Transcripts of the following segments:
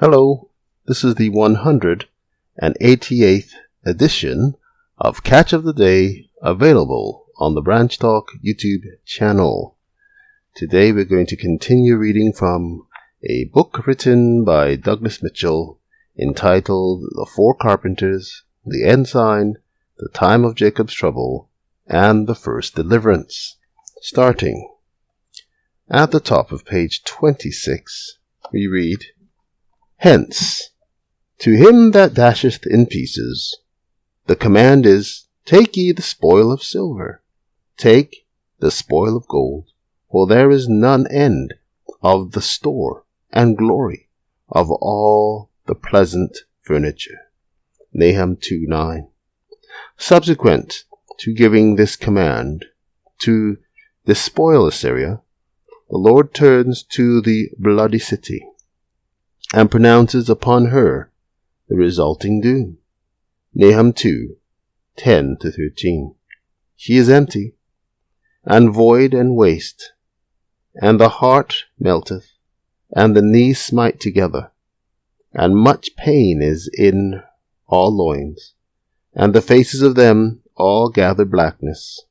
Hello, this is the 188th edition of Catch of the Day, available on the Branch Talk YouTube channel. Today we're going to continue reading from a book written by Douglas Mitchell entitled The Four Carpenters, the Ensign, the Time of Jacob's Trouble, and the First Deliverance. Starting at the top of page 26, we read, Hence, to him that dasheth in pieces, the command is, Take ye the spoil of silver, take the spoil of gold, for there is none end of the store and glory of all the pleasant furniture. Nahum 2:9. Subsequent to giving this command to despoil Assyria, the Lord turns to the bloody city and pronounces upon her the resulting doom. Nahum 2:10-13. She is empty, and void and waste, and the heart melteth, and the knees smite together, and much pain is in all loins, and the faces of them all gather blackness.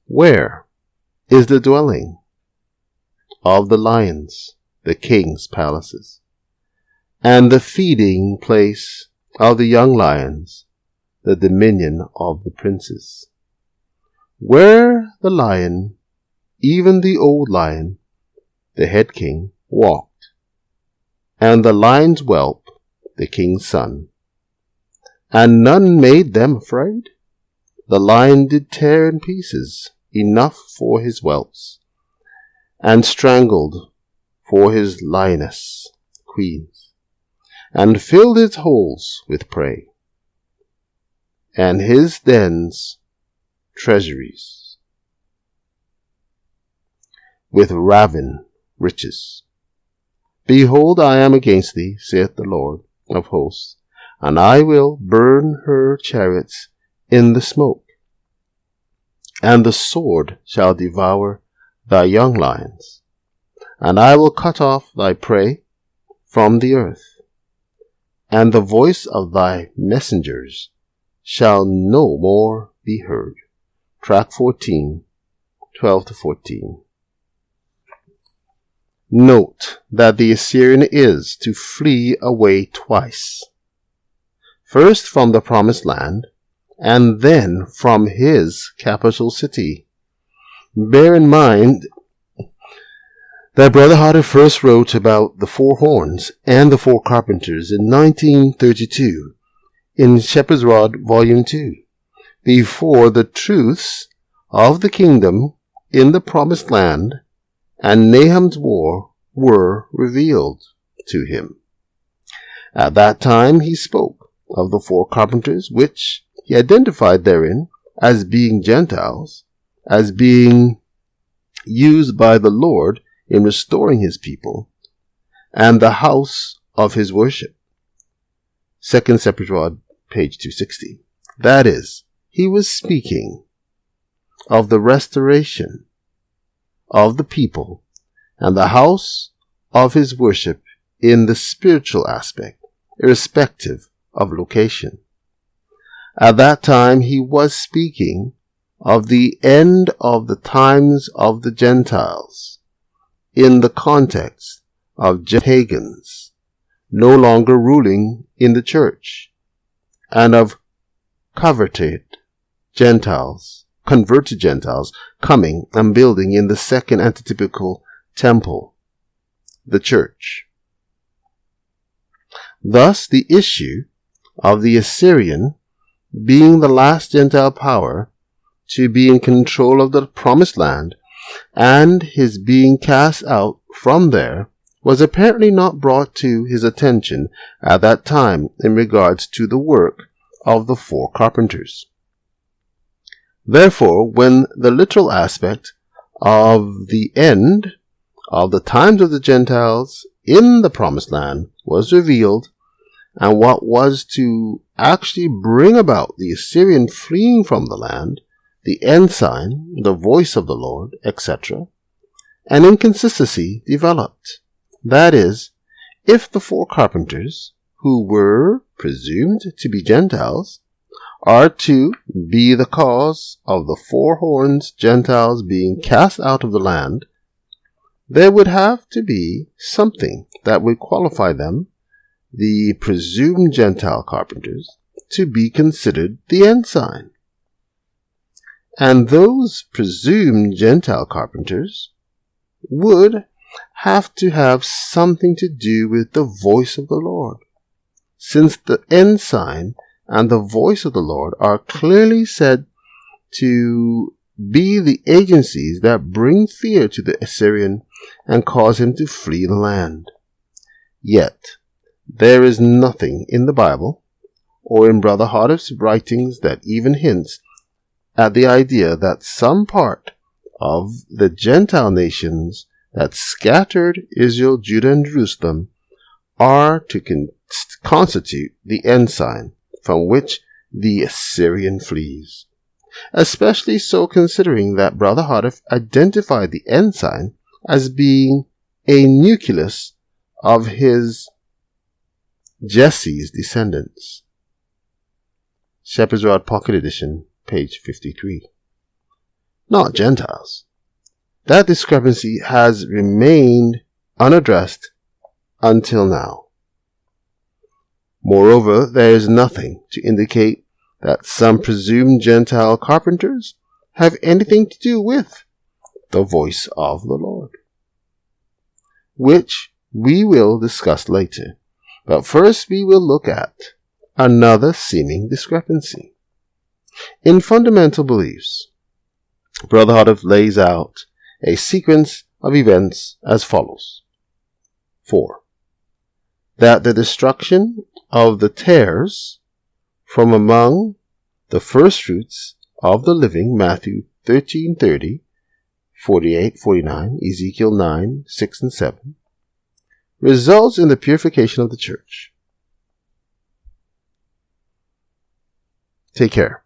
Where is the dwelling of the lions, the king's palaces, and the feeding place of the young lions, the dominion of the princes? Where the lion, even the old lion, the head king, walked, and the lion's whelp, the king's son, and none made them afraid? The lion did tear in pieces enough for his whelps, and strangled for his lioness queens, and filled its holes with prey, and his dens treasuries with raven riches. Behold, I am against thee, saith the Lord of hosts, and I will burn her chariots in the smoke, and the sword shall devour thy young lions, and I will cut off thy prey from the earth, and the voice of thy messengers shall no more be heard. Track 14, 12-14. Note that the Assyrian is to flee away twice. First from the promised land, and then from his capital city. Bear in mind that Brother Hodder first wrote about the four horns and the four carpenters in 1932 in Shepherd's Rod Volume 2, before the truths of the kingdom in the promised land and Nahum's war were revealed to him. At that time he spoke of the four carpenters, which he identified therein as being Gentiles, as being used by the Lord in restoring his people, and the house of his worship. 2nd Shepherd's Rod, page 260. That is, he was speaking of the restoration of the people and the house of his worship in the spiritual aspect, irrespective of location. At that time he was speaking of the end of the times of the Gentiles, in the context of pagans no longer ruling in the church, and of converted Gentiles coming and building in the second antitypical temple, the church. Thus the issue of the Assyrian being the last Gentile power to be in control of the promised land, and his being cast out from there, was apparently not brought to his attention at that time in regards to the work of the four carpenters. Therefore, when the literal aspect of the end of the times of the Gentiles in the promised land was revealed, and what was to actually bring about the Assyrian fleeing from the land, the ensign, the voice of the Lord, etc., an inconsistency developed. That is, If the 4 carpenters, who were presumed to be Gentiles, are to be the cause of the 4 horns Gentiles being cast out of the land, there would have to be something that would qualify them, the presumed Gentile carpenters, to be considered the ensign. And those presumed Gentile carpenters would have to have something to do with the voice of the Lord, since the ensign and the voice of the Lord are clearly said to be the agencies that bring fear to the Assyrian and cause him to flee the land. Yet, there is nothing in the Bible or in Brother Hardif's writings that even hints at the idea that some part of the Gentile nations that scattered Israel, Judah, and Jerusalem are to constitute the ensign from which the Assyrian flees. Especially so considering that Brother Hardif identified the ensign as being a nucleus of his Jesse's descendants. Shepherd's Rod Pocket Edition, page 53. Not Gentiles. That discrepancy has remained unaddressed until now. Moreover, there is nothing to indicate that some presumed Gentile carpenters have anything to do with the voice of the Lord, which we will discuss later. But first we will look at another seeming discrepancy. In fundamental beliefs, Brother Hardif lays out a sequence of events as follows. 4. That the destruction of the tares from among the firstfruits of the living, Matthew 13:30, 48-49, Ezekiel 9:6 and 7, results in the purification of the church. Take care.